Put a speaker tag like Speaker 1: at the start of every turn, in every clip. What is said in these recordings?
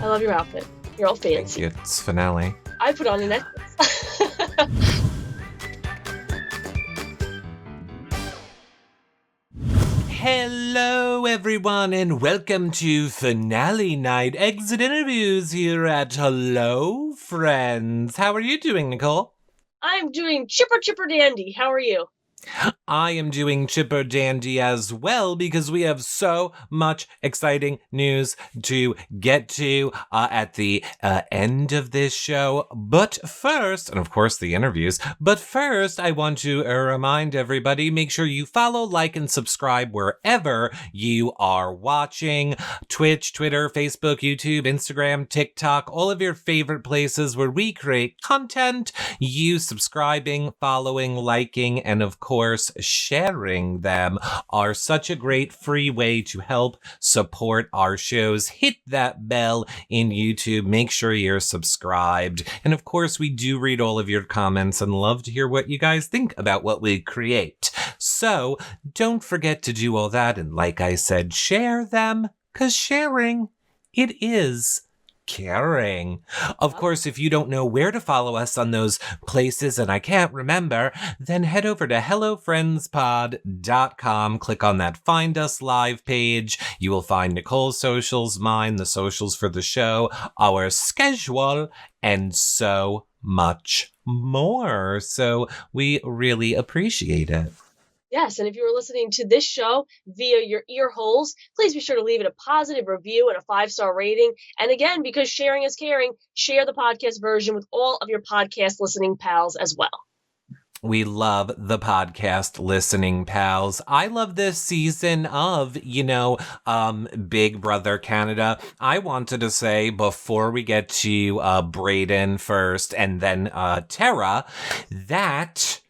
Speaker 1: I love your outfit. You're all fancy.
Speaker 2: Thank you. It's finale.
Speaker 1: I put on a necklace.
Speaker 2: Hello, everyone, and welcome to finale night exit interviews here at Hello Friends. How are you doing, Nicole?
Speaker 1: I'm doing chipper dandy. How are you?
Speaker 2: I am doing chipper dandy as well because we have so much exciting news to get to at the end of this show. But first, and of course the interviews, but first I want to remind everybody, make sure you follow, like, and subscribe wherever you are watching. Twitch, Twitter, Facebook, YouTube, Instagram, TikTok, all of your favorite places where we create content. You subscribing, following, liking, and of course, sharing them are such a great free way to help support our shows. Hit that bell in YouTube. Make sure you're subscribed. And of course, we do read all of your comments and love to hear what you guys think about what we create. So don't forget to do all that. And like I said, share them, because sharing, it is caring. Of course, if you don't know where to follow us on those places and I can't remember, then head over to hellofriendspod.com. Click on that Find Us Live page. You will find Nicole's socials, mine, the socials for the show, our schedule, and so much more. So we really appreciate it.
Speaker 1: Yes, and if you were listening to this show via your ear holes, please be sure to leave it a positive review and a 5-star rating. And again, because sharing is caring, share the podcast version with all of your podcast listening pals as well.
Speaker 2: We love the podcast listening pals. I love this season of, Big Brother Canada. I wanted to say before we get to Brayden first and then Tera, that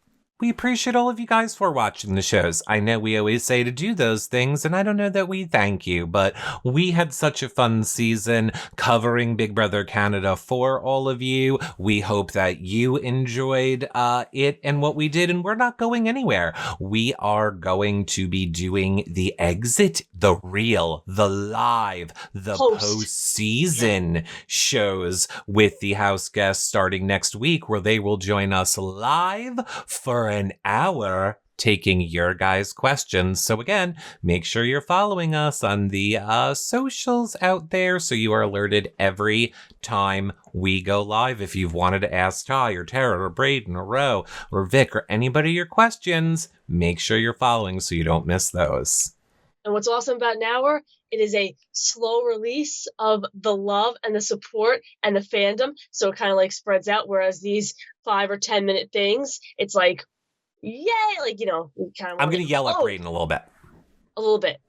Speaker 2: we appreciate all of you guys for watching the shows. I know we always say to do those things, and I don't know that we thank you, but we had such a fun season covering Big Brother Canada for all of you. We hope that you enjoyed it and what we did, and we're not going anywhere. We are going to be doing the exit, the real, the live, the post-season shows with the house guests starting next week, where they will join us live for an hour taking your guys' questions. So again, make sure you're following us on the socials out there so you are alerted every time we go live. If you've wanted to ask Ty or Tara or Brayden or Ro or Vic or anybody your questions, make sure you're following so you don't miss those.
Speaker 1: And what's awesome about Now, it is a slow release of the love and the support and the fandom. So it kind of like spreads out. Whereas these 5 or 10 minute things, it's like, yay, like, kind of.
Speaker 2: I'm going to yell at Brayden a little bit.
Speaker 1: A little bit.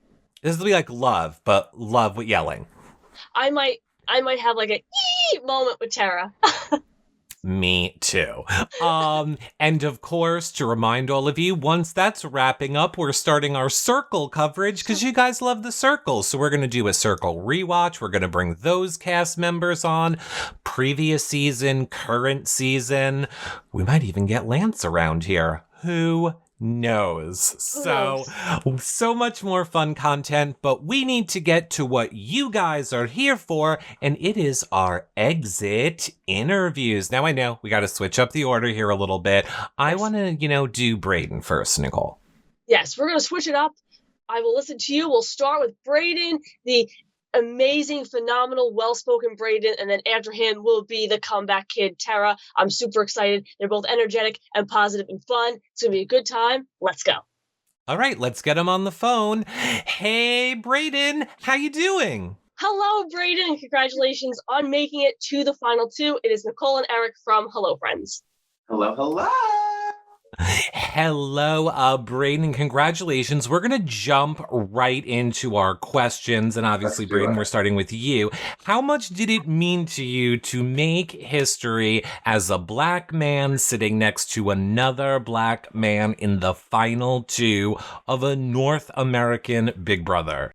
Speaker 2: This will be like love, but love with yelling.
Speaker 1: I might have like a moment with Tera.
Speaker 2: Me too. And of course, to remind all of you, once that's wrapping up, we're starting our Circle coverage because you guys love the Circle. So we're going to do a Circle rewatch. We're going to bring those cast members on. Previous season, current season. We might even get Lance around here. Who knows? So much more fun content, but we need to get to what you guys are here for, and it is our exit interviews. Now I know we got to switch up the order here a little bit. I want to, do Brayden first, Nicole.
Speaker 1: Yes, we're going to switch it up. I will listen to you. We'll start with Brayden, the amazing, phenomenal, well-spoken Brayden, and then after him will be the comeback kid, Tera. I'm super excited. They're both energetic and positive and fun. It's going to be a good time. Let's go.
Speaker 2: All right, let's get him on the phone. Hey, Brayden, how you doing?
Speaker 1: Hello, Brayden, and congratulations on making it to the final 2. It is Nicole and Eric from Hello Friends.
Speaker 3: Hello, hello.
Speaker 2: Hello, Brayden. Congratulations. We're going to jump right into our questions. And obviously, Brayden, we're starting with you. How much did it mean to you to make history as a black man sitting next to another black man in the final 2 of a North American Big Brother?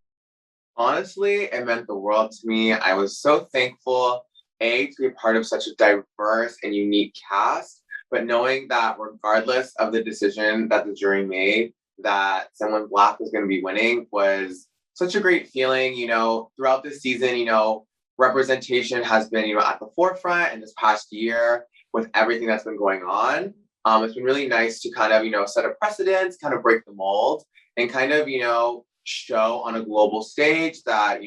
Speaker 3: Honestly, it meant the world to me. I was so thankful, to be a part of such a diverse and unique cast. But knowing that regardless of the decision that the jury made, that someone black was going to be winning was such a great feeling. Throughout this season, representation has been, at the forefront in this past year with everything that's been going on. It's been really nice to kind of, set a precedent, kind of break the mold, and kind of, show on a global stage that,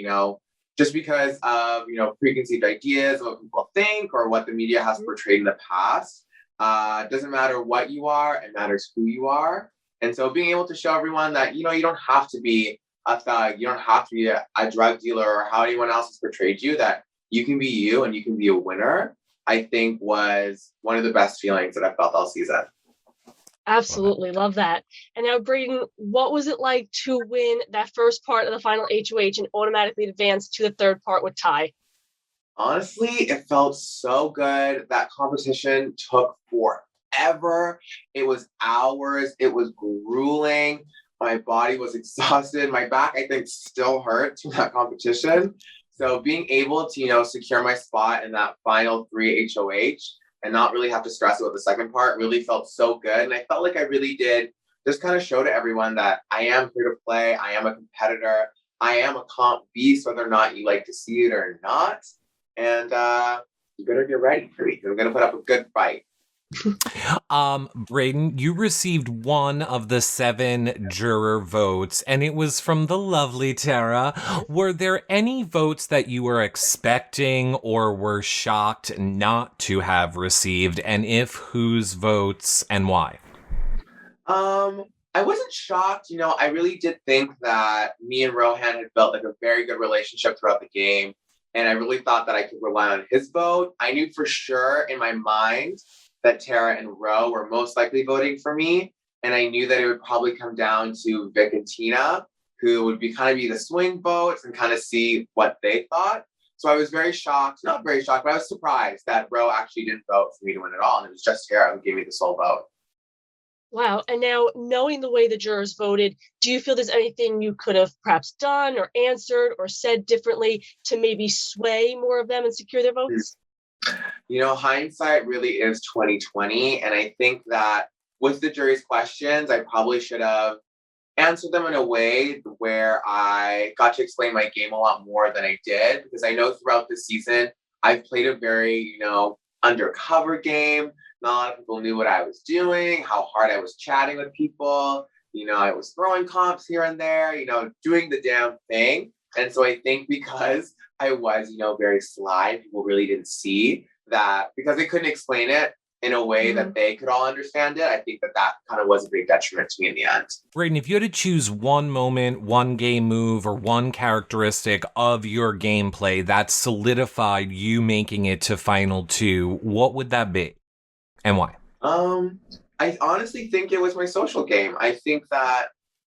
Speaker 3: just because of, preconceived ideas of what people think or what the media has portrayed in the past, doesn't matter what you are, it matters who you are. And so being able to show everyone that, you don't have to be a thug, you don't have to be a drug dealer or how anyone else has portrayed you, that you can be you and you can be a winner, I think was one of the best feelings that I felt all season.
Speaker 1: Absolutely. Love that. And now, Brayden, what was it like to win that first part of the final HOH and automatically advance to the third part with Ty?
Speaker 3: Honestly, it felt so good. That competition took forever. It was hours. It was grueling. My body was exhausted. My back, I think, still hurts from that competition. So being able to, secure my spot in that final 3 HOH and not really have to stress about the second part really felt so good. And I felt like I really did just kind of show to everyone that I am here to play. I am a competitor. I am a comp beast, whether or not you like to see it or not. And you better get ready for me. I'm going to put up a good fight.
Speaker 2: Brayden, you received one of the 7 juror votes, and it was from the lovely Tera. Were there any votes that you were expecting or were shocked not to have received? And if, whose votes and why?
Speaker 3: I wasn't shocked. I really did think that me and Rohan had built like a very good relationship throughout the game. And I really thought that I could rely on his vote. I knew for sure in my mind that Tera and Ro were most likely voting for me. And I knew that it would probably come down to Vic and Tina, who would be the swing votes and kind of see what they thought. So I was very shocked, not very shocked, but I was surprised that Ro actually didn't vote for me to win at all. And it was just Tera who gave me the sole vote.
Speaker 1: Wow. And now, knowing the way the jurors voted, do you feel there's anything you could have perhaps done or answered or said differently to maybe sway more of them and secure their votes?
Speaker 3: Hindsight really is 2020. And I think that with the jury's questions, I probably should have answered them in a way where I got to explain my game a lot more than I did. Because I know throughout the season, I've played a very, undercover game. Not a lot of people knew what I was doing, how hard I was chatting with people. I was throwing comps here and there, doing the damn thing. And so I think because I was, very sly, people really didn't see that, because they couldn't explain it in a way that they could all understand it. I think that kind of was a big detriment to me in the end.
Speaker 2: Brayden, if you had to choose one moment, one game move, or one characteristic of your gameplay that solidified you making it to Final 2, what would that be? And why?
Speaker 3: I honestly think it was my social game. I think that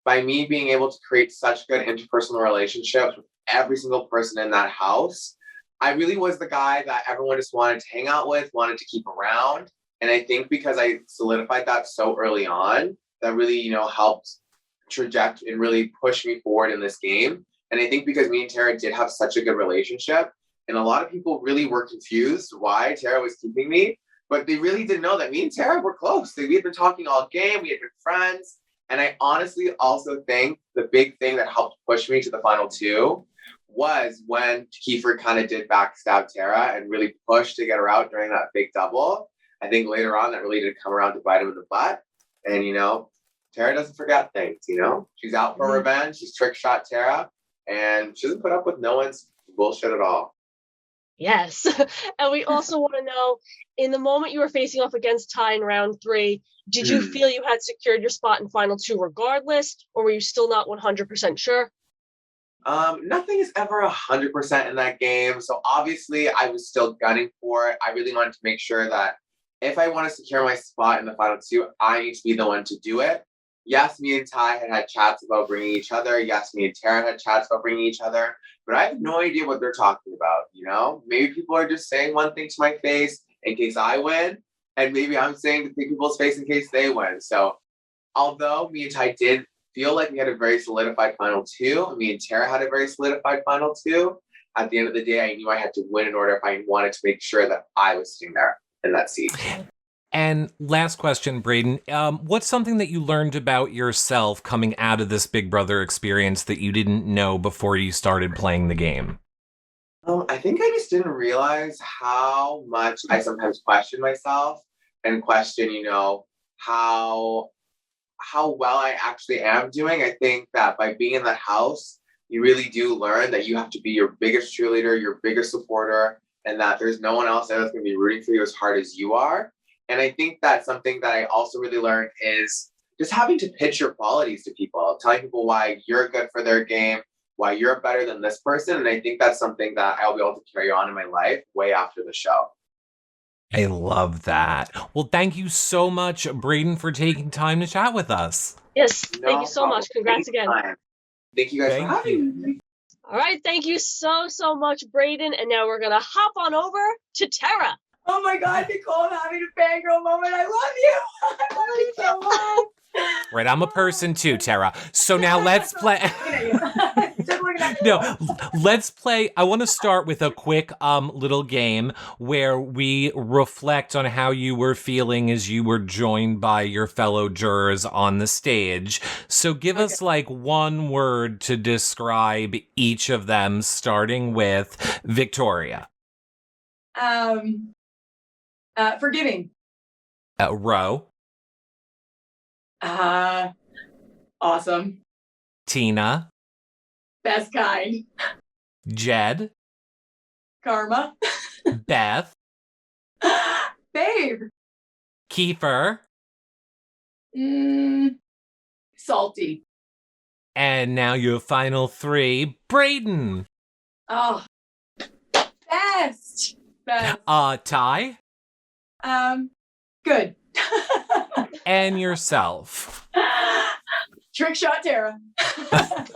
Speaker 3: by me being able to create such good interpersonal relationships with every single person in that house, I really was the guy that everyone just wanted to hang out with, wanted to keep around. And I think because I solidified that so early on, that really, helped traject and really push me forward in this game. And I think because me and Tera did have such a good relationship, and a lot of people really were confused why Tera was keeping me, but they really didn't know that me and Tera were close. We had been talking all game, we had been friends. And I honestly also think the big thing that helped push me to the Final 2 was when Kiefer kind of did backstab Tera and really pushed to get her out during that big double. I think later on that really did come around to bite him in the butt. And, Tera doesn't forget things, She's out for revenge. She's trick shot Tera. And she doesn't put up with no one's bullshit at all.
Speaker 1: Yes. And we also want to know, in the moment you were facing off against Ty in round 3, did you feel you had secured your spot in Final 2 regardless, or were you still not 100% sure?
Speaker 3: Nothing is ever 100% in that game. So obviously I was still gunning for it. I really wanted to make sure that if I want to secure my spot in the Final 2, I need to be the one to do it. Yes, me and Ty had chats about bringing each other. Yes, me and Tera had chats about bringing each other. But I have no idea what they're talking about, Maybe people are just saying one thing to my face in case I win. And maybe I'm saying to people's face in case they win. So although me and Ty did feel like we had a very solidified Final 2, me and Tera had a very solidified Final 2, at the end of the day, I knew I had to win in order if I wanted to make sure that I was sitting there in that seat.
Speaker 2: And last question, Brayden. What's something that you learned about yourself coming out of this Big Brother experience that you didn't know before you started playing the game?
Speaker 3: I think I just didn't realize how much I sometimes question myself and question, how well I actually am doing. I think that by being in the house, you really do learn that you have to be your biggest cheerleader, your biggest supporter, and that there's no one else there that's going to be rooting for you as hard as you are. And I think that something that I also really learned is just having to pitch your qualities to people, telling people why you're good for their game, why you're better than this person. And I think that's something that I'll be able to carry on in my life way after the show.
Speaker 2: I love that. Well, thank you so much, Brayden, for taking time to chat with us.
Speaker 1: Yes, thank you so much. Congrats again.
Speaker 3: Thank you guys for having me.
Speaker 1: All right, thank you so much, Brayden. And now we're going to hop on over to Tera.
Speaker 4: Oh my God, Nicole, I'm having a fangirl moment. I love you. I love you so much.
Speaker 2: Right, I'm a person too, Tera. So now let's play. No, let's play. I want to start with a quick little game where we reflect on how you were feeling as you were joined by your fellow jurors on the stage. So give us like one word to describe each of them, starting with Victoria.
Speaker 4: Forgiving.
Speaker 2: Ro.
Speaker 4: Awesome.
Speaker 2: Tina.
Speaker 4: Best kind.
Speaker 2: Jed.
Speaker 4: Karma.
Speaker 2: Beth.
Speaker 4: Babe.
Speaker 2: Kiefer.
Speaker 4: Salty.
Speaker 2: And now your final three, Brayden.
Speaker 4: Oh, best.
Speaker 2: Ty.
Speaker 4: Good.
Speaker 2: And yourself.
Speaker 4: Trick shot, Tera.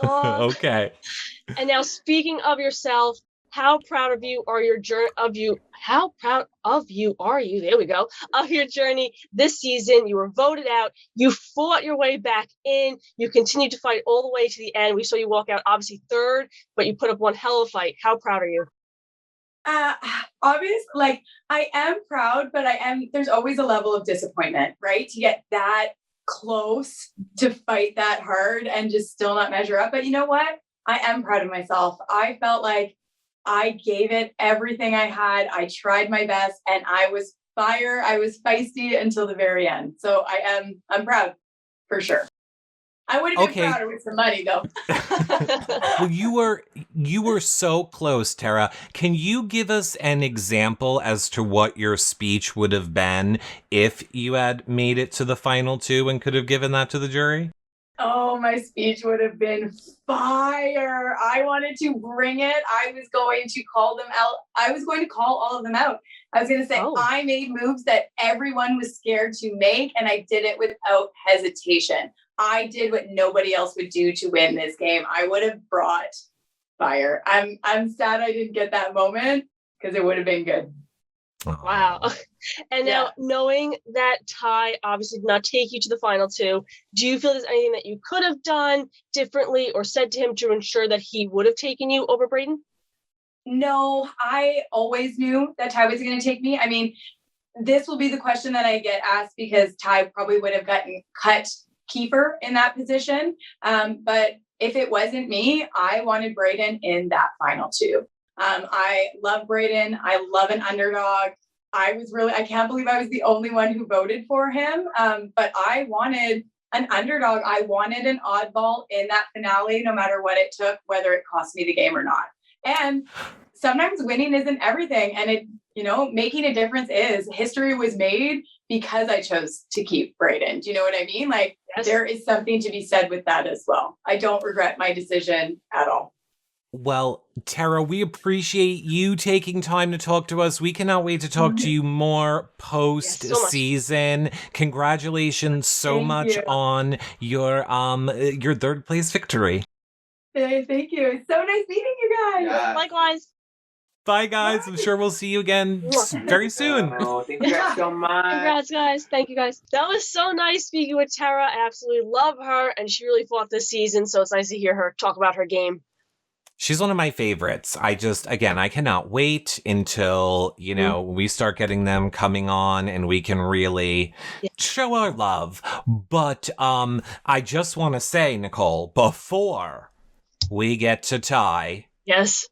Speaker 2: Okay.
Speaker 1: And now, speaking of yourself, how proud of you are your journey? How proud of you are you? There we go. Of your journey this season. You were voted out. You fought your way back in. You continued to fight all the way to the end. We saw you walk out, obviously third, but you put up one hell of a fight. How proud are you?
Speaker 4: Obviously, like, I am proud, but there's always a level of disappointment, right? To get that close, to fight that hard and just still not measure up. But you know what? I am proud of myself. I felt like I gave it everything I had. I tried my best and I was fire. I was feisty until the very end. So I'm proud for sure. I would have been prouder with some money though.
Speaker 2: Well, you were so close, Tera. Can you give us an example as to what your speech would have been if you had made it to the final two and could have given that to the jury?
Speaker 4: Oh, my speech would have been fire. I wanted to bring it. I was going to call them out. I was going to call all of them out. I was going to say, I made moves that everyone was scared to make, and I did it without hesitation. I did what nobody else would do to win this game. I would have brought fire. I'm sad I didn't get that moment because it would have been good.
Speaker 1: Wow. And now, knowing that Ty obviously did not take you to the final two, do you feel there's anything that you could have done differently or said to him to ensure that he would have taken you over Brayden?
Speaker 4: No, I always knew that Ty was going to take me. I mean, this will be the question that I get asked because Ty probably would have gotten cut Kiefer in that position. But if it wasn't me, I wanted Brayden in that final two. I love Brayden. I love an underdog. I can't believe I was the only one who voted for him. But I wanted an underdog. I wanted an oddball in that finale, no matter what it took, whether it cost me the game or not. And sometimes winning isn't everything. And making a difference is. History was made because I chose to keep Brayden. Do you know what I mean? Like, There is something to be said with that as well. I don't regret my decision at all.
Speaker 2: Well, Tera, we appreciate you taking time to talk to us. We cannot wait to talk to you more post-season. Congratulations so much on your third place victory.
Speaker 4: Thank you. It's so nice meeting you guys.
Speaker 3: Yes.
Speaker 1: Likewise.
Speaker 2: Bye, guys. I'm sure we'll see you again very soon.
Speaker 3: Oh, thank you guys so much.
Speaker 1: Congrats, guys. Thank you, guys. That was so nice speaking with Tera. I absolutely love her, and she really fought this season, so it's nice to hear her talk about her game.
Speaker 2: She's one of my favorites. I cannot wait until, we start getting them coming on and we can really show our love. But I just want to say, Nicole, before we get to Ty.
Speaker 1: Yes.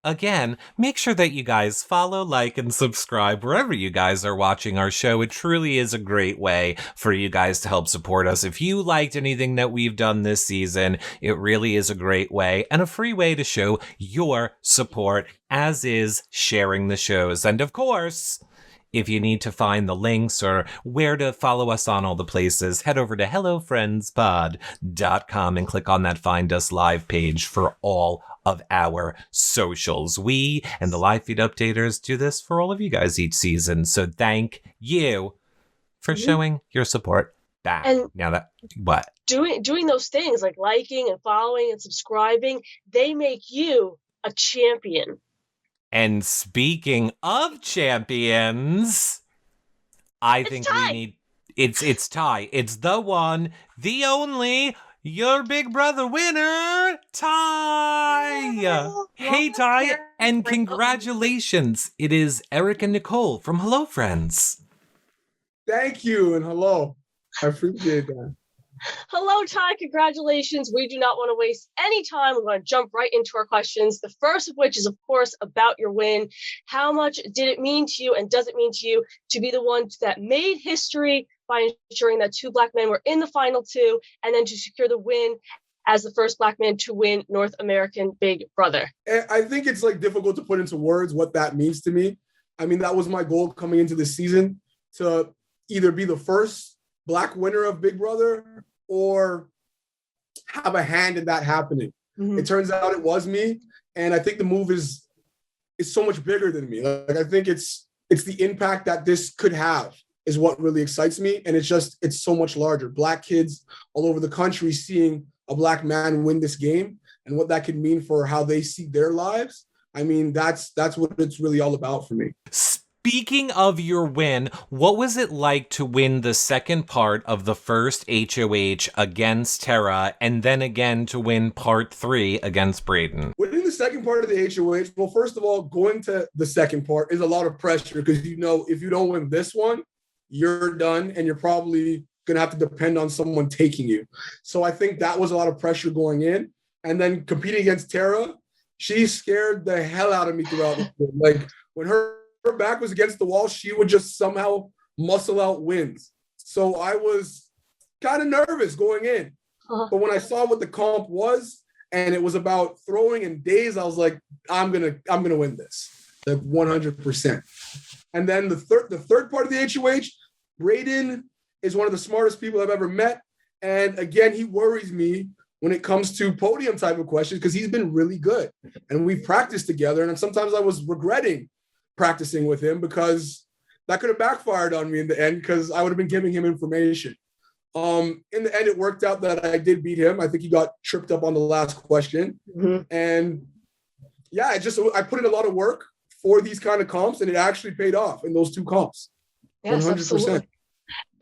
Speaker 2: Again, make sure that you guys follow, like, and subscribe wherever you guys are watching our show. It truly is a great way for you guys to help support us. If you liked anything that we've done this season, it really is a great way and a free way to show your support, as is sharing the shows. And of course, if you need to find the links or where to follow us on all the places, head over to hellofriendspod.com and click on that Find Us Live page for all of our socials. We and the live feed updaters do this for all of you guys each season. So thank you for showing your support back.
Speaker 1: And
Speaker 2: now that what?
Speaker 1: Doing those things like liking and following and subscribing, they make you a champion.
Speaker 2: And speaking of champions, I think we need it's Ty. It's the one, the only, your Big Brother winner, Ty. Hey, Ty, and congratulations. It is Eric and Nicole from Hello Friends.
Speaker 5: Thank you, and hello. I appreciate that.
Speaker 1: Hello, Ty. Congratulations. We do not want to waste any time. We're going to jump right into our questions. The first of which is, of course, about your win. How much did it mean to you, and does it mean to you, to be the one that made history by ensuring that 2 Black men were in the final 2, and then to secure the win as the first Black man to win North American Big Brother?
Speaker 5: I think it's difficult to put into words what that means to me. I mean, that was my goal coming into this season, to either be the first Black winner of Big Brother or have a hand in that happening. Mm-hmm. It turns out it was me, and I think the move is so much bigger than me. I think it's the impact that this could have is what really excites me, and it's so much larger. Black kids all over the country seeing a Black man win this game and what that could mean for how they see their lives. I mean, that's what it's really all about for me.
Speaker 2: Speaking of your win, what was it like to win the second part of the first HOH against Tera, and then again to win part 3 against Brayden?
Speaker 5: Winning the second part of the HOH, well, first of all, going to the second part is a lot of pressure, because if you don't win this one, you're done, and you're probably going to have to depend on someone taking you. So I think that was a lot of pressure going in. And then competing against Tera, she scared the hell out of me throughout the game. Like, when her back was against the wall, she would just somehow muscle out wins. So I was kind of nervous going in. But when I saw what the comp was, and it was about throwing and days, I was like, I'm gonna win this, 100%. And then the third part of the HOH, Brayden is one of the smartest people I've ever met. And again, he worries me when it comes to podium type of questions, because he's been really good. And we've practiced together. And sometimes I was regretting practicing with him, because that could have backfired on me in the end, because I would have been giving him information. In the end, it worked out that I did beat him. I think he got tripped up on the last question. Mm-hmm. And yeah, I put in a lot of work for these kind of comps, and it actually paid off in those 2 comps.
Speaker 1: Yes, 100%. Absolutely.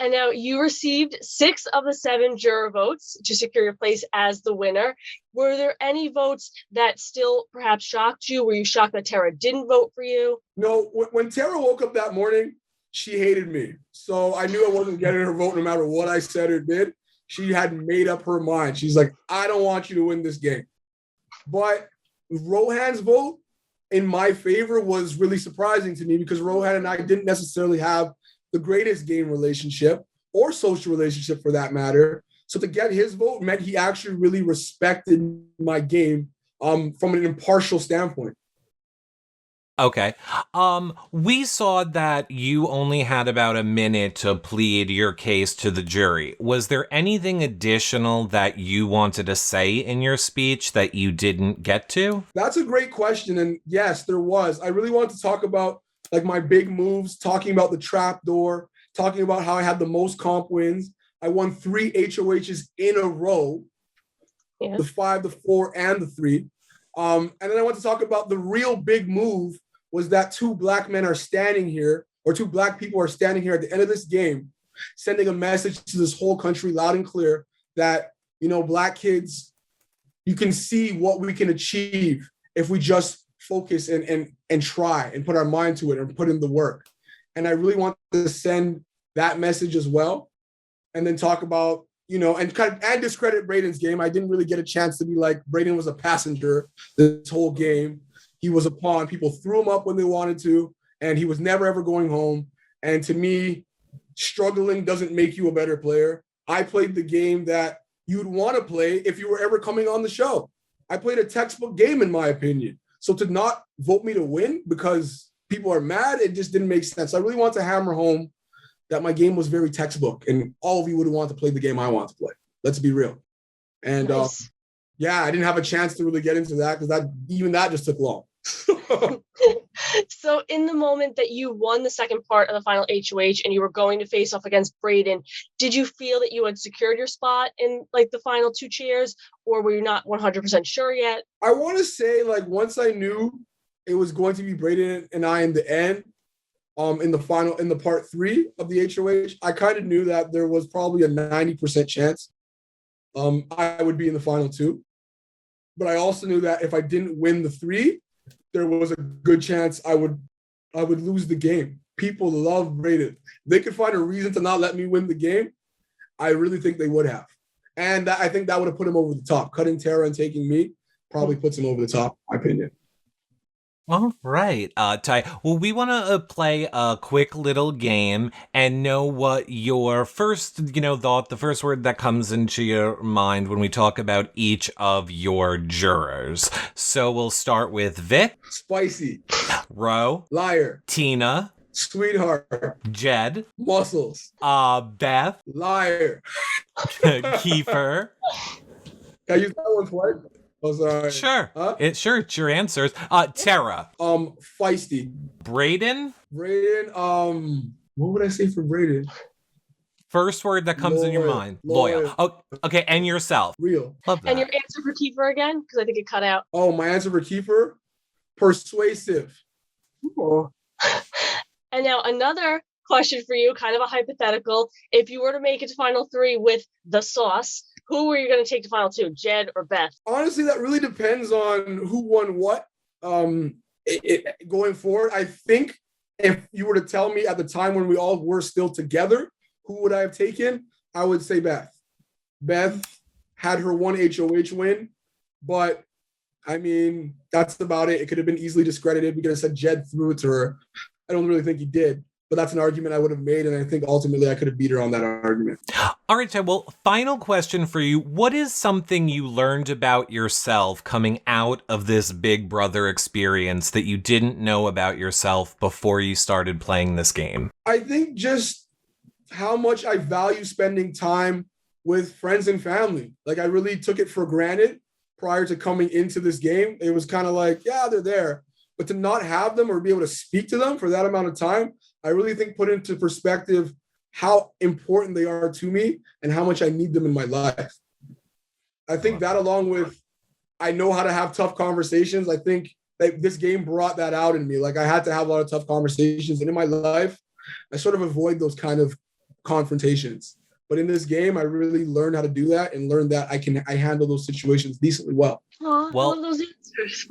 Speaker 1: And now you received 6 of the 7 juror votes to secure your place as the winner. Were there any votes that still perhaps shocked you? Were you shocked that Tera didn't vote for you?
Speaker 5: No, when Tera woke up that morning, she hated me. So I knew I wasn't getting her vote no matter what I said or did. She had made up her mind. She's like, I don't want you to win this game. But Rohan's vote in my favor was really surprising to me, because Rohan and I didn't necessarily have the greatest game relationship or social relationship for that matter. So to get his vote meant he actually really respected my game from an impartial standpoint.
Speaker 2: Okay. We saw that you only had about a minute to plead your case to the jury. Was there anything additional that you wanted to say in your speech that you didn't get to?
Speaker 5: That's a great question. And yes, there was. I really wanted to talk about my big moves, talking about the trap door, talking about how I had the most comp wins. I won 3 HOHs in a row, the 5, the 4, and the 3. And then I want to talk about the real big move was that 2 Black men are standing here, or 2 Black people are standing here at the end of this game, sending a message to this whole country loud and clear that, Black kids, you can see what we can achieve if we just focus and try and put our mind to it and put in the work. And I really want to send that message as well. And then talk about, and discredit Brayden's game. I didn't really get a chance to be like, Brayden was a passenger this whole game. He was a pawn. People threw him up when they wanted to, and he was never, ever going home. And to me, struggling doesn't make you a better player. I played the game that you'd want to play if you were ever coming on the show. I played a textbook game, in my opinion. So to not vote me to win because people are mad, it just didn't make sense. I really want to hammer home that my game was very textbook, and all of you would want to play the game I want to play. Let's be real. And
Speaker 1: Nice.
Speaker 5: I didn't have a chance to really get into that because that just took long.
Speaker 1: So in the moment that you won the second part of the final HOH and you were going to face off against Brayden, did you feel that you had secured your spot in like the final two chairs, or were you not 100% sure yet?
Speaker 5: I want to say, like, once I knew it was going to be Brayden and I in the end, in the part 3 of the HOH, I kind of knew that there was probably a 90% chance I would be in the final 2. But I also knew that if I didn't win the 3, there was a good chance I would lose the game. People love Brayden. They could find a reason to not let me win the game. I really think they would have. And I think that would have put him over the top. Cutting Tera and taking me probably puts him over the top, in my opinion.
Speaker 2: All right, Ty. Well, we want to play a quick little game and know what your first, thought, the first word that comes into your mind when we talk about each of your jurors. So we'll start with Vic.
Speaker 5: Spicy.
Speaker 2: Ro.
Speaker 5: Liar.
Speaker 2: Tina.
Speaker 5: Sweetheart.
Speaker 2: Jed.
Speaker 5: Muscles.
Speaker 2: Beth.
Speaker 5: Liar.
Speaker 2: Kiefer.
Speaker 5: Can I use that one twice? Oh, sorry.
Speaker 2: Sure.
Speaker 5: Huh?
Speaker 2: It's your answers. Tera.
Speaker 5: Feisty.
Speaker 2: Brayden.
Speaker 5: What would I say for Brayden?
Speaker 2: First word that comes in your mind. Loyal. Oh, okay. And yourself.
Speaker 5: Real.
Speaker 2: Love that.
Speaker 1: And your answer for Kiefer again? Because I think it cut out.
Speaker 5: Oh, my answer for Kiefer? Persuasive.
Speaker 1: Ooh. And now another question for you, kind of a hypothetical. If you were to make it to final 3 with the sauce, who were you going to take to final 2, Jed or Beth?
Speaker 5: Honestly, that really depends on who won what. Going forward, I think if you were to tell me at the time when we all were still together, who would I have taken? I would say Beth. Beth had her one HOH win, but I mean, that's about it. It could have been easily discredited. We could have said Jed threw it to her. I don't really think he did. But that's an argument I would have made, and I think ultimately I could have beat her on that argument.
Speaker 2: All right, Ty, well, final question for you. What is something you learned about yourself coming out of this Big Brother experience that you didn't know about yourself before you started playing this game?
Speaker 5: I think just how much I value spending time with friends and family. Like, I really took it for granted prior to coming into this game. It was kind of like, yeah, they're there. But to not have them or be able to speak to them for that amount of time, I really think put into perspective how important they are to me and how much I need them in my life. I think that, along with I know how to have tough conversations, I think that this game brought that out in me. Like, I had to have a lot of tough conversations. And in my life, I sort of avoid those kind of confrontations. But in this game, I really learned how to do that and learned that I handle those situations decently well.
Speaker 1: Aw,
Speaker 2: Well-
Speaker 1: I love those answers.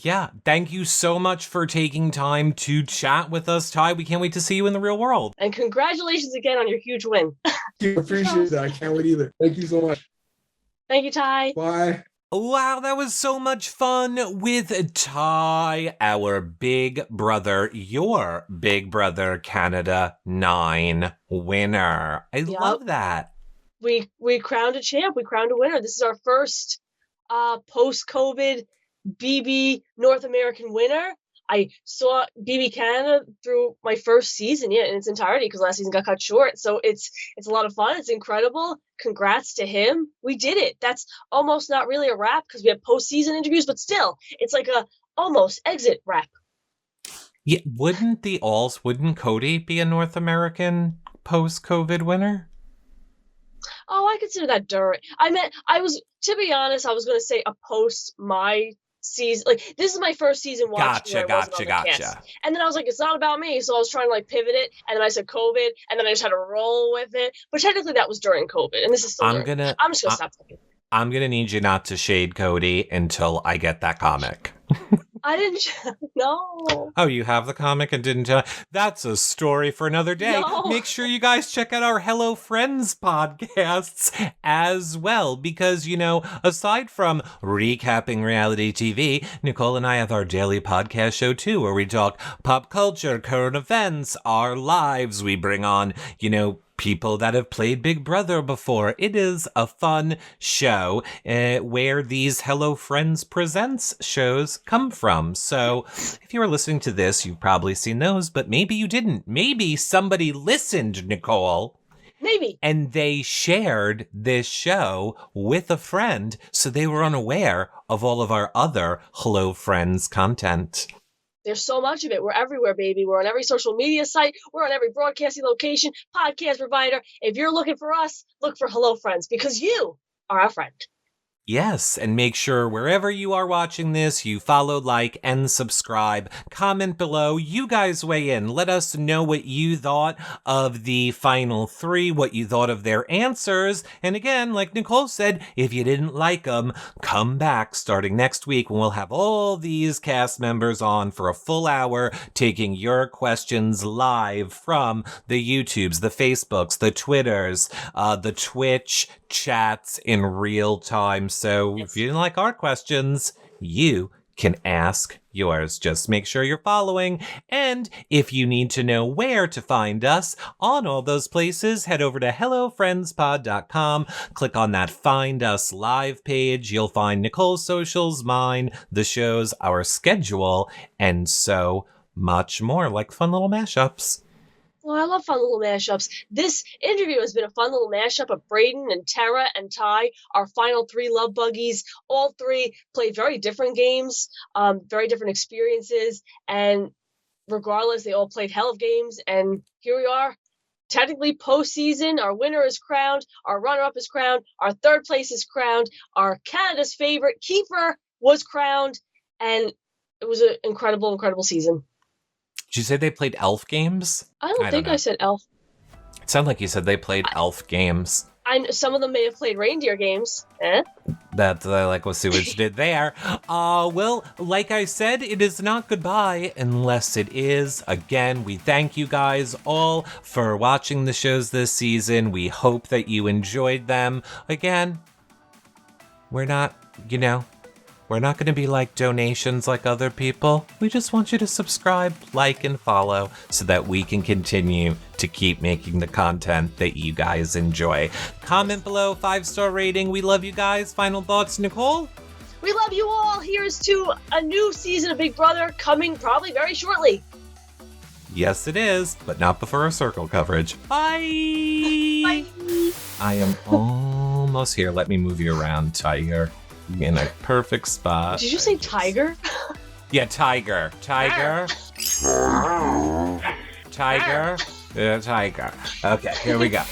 Speaker 2: Yeah, thank you so much for taking time to chat with us, Ty. We can't wait to see you in the real world.
Speaker 1: And congratulations again on your huge win.
Speaker 5: I appreciate that. I can't wait either. Thank you so much.
Speaker 1: Thank you, Ty.
Speaker 5: Bye.
Speaker 2: Wow, that was so much fun with Ty, our big brother, your Big Brother Canada 9 winner. I love that.
Speaker 1: We crowned a champ. We crowned a winner. This is our first post-COVID BB North American winner. I saw BB Canada through my first season, in its entirety, because last season got cut short. So it's a lot of fun. It's incredible. Congrats to him. We did it. That's almost not really a wrap because we have postseason interviews, but still, it's like a almost exit wrap.
Speaker 2: Yeah, wouldn't Cody be a North American post-COVID winner?
Speaker 1: Oh, I consider that during. To be honest, I was going to say a post my season. Like, this is my first season watching.
Speaker 2: Gotcha.
Speaker 1: And then I was like, it's not about me. So I was trying to pivot it. And then I said COVID. And then I just had to roll with it. But technically that was during COVID. And this is still I'm just going to stop talking.
Speaker 2: I'm going to need you not to shade Cody until I get that comic.
Speaker 1: I didn't. No.
Speaker 2: Oh, you have the comic and didn't tell? That's a story for another day.
Speaker 1: No.
Speaker 2: Make sure you guys check out our Hello Friends podcasts as well, because, aside from recapping reality TV, Nicole and I have our daily podcast show too, where we talk pop culture, current events, our lives. We bring on, people that have played Big Brother before. It is a fun show where these Hello Friends Presents shows come from. So if you were listening to this, you've probably seen those, but maybe you didn't. Maybe somebody listened, Nicole.
Speaker 1: Maybe.
Speaker 2: And they shared this show with a friend, so they were unaware of all of our other Hello Friends content.
Speaker 1: There's so much of it. We're everywhere, baby. We're on every social media site. We're on every broadcasting location, podcast provider. If you're looking for us, look for Hello Friends, because you are our friend.
Speaker 2: Yes, and make sure wherever you are watching this, you follow, like, and subscribe. Comment below. You guys weigh in. Let us know what you thought of the final 3, what you thought of their answers. And again, like Nicole said, if you didn't like them, come back starting next week when we'll have all these cast members on for a full hour taking your questions live from the YouTubes, the Facebooks, the Twitters, the Twitch chats in real time. So if you didn't like our questions, you can ask yours. Just make sure you're following. And if you need to know where to find us on all those places, head over to hellofriendspod.com. Click on that Find Us Live page. You'll find Nicole's socials, mine, the shows, our schedule, and so much more, like fun little mashups.
Speaker 1: Oh, I love fun little mashups. This interview has been a fun little mashup of Brayden and Tera and Ty, our final 3 love buggies. All 3 played very different games, very different experiences, and regardless, they all played hell of games. And here we are, technically postseason. Our winner is crowned. Our runner-up is crowned. Our 3rd place is crowned. Our Canada's favorite Kiefer was crowned, and it was an incredible, incredible season.
Speaker 2: Did you say they played elf games?
Speaker 1: I don't think I said elf.
Speaker 2: It sounded like you said they played elf games.
Speaker 1: Some of them may have played reindeer games.
Speaker 2: That's like what Sewage did there. Well, like I said, it is not goodbye unless it is. Again, we thank you guys all for watching the shows this season. We hope that you enjoyed them. Again, we're not going to be like donations like other people. We just want you to subscribe, like, and follow so that we can continue to keep making the content that you guys enjoy. Comment below, 5-star rating. We love you guys. Final thoughts, Nicole?
Speaker 1: We love you all. Here's to a new season of Big Brother coming probably very shortly.
Speaker 2: Yes, it is, but not before our circle coverage. Bye!
Speaker 1: Bye!
Speaker 2: I am almost here. Let me move you around, Tiger. In a perfect spot.
Speaker 1: Did you say tiger?
Speaker 2: Yeah, tiger. Tiger. Tiger. Tiger. Okay, here we go.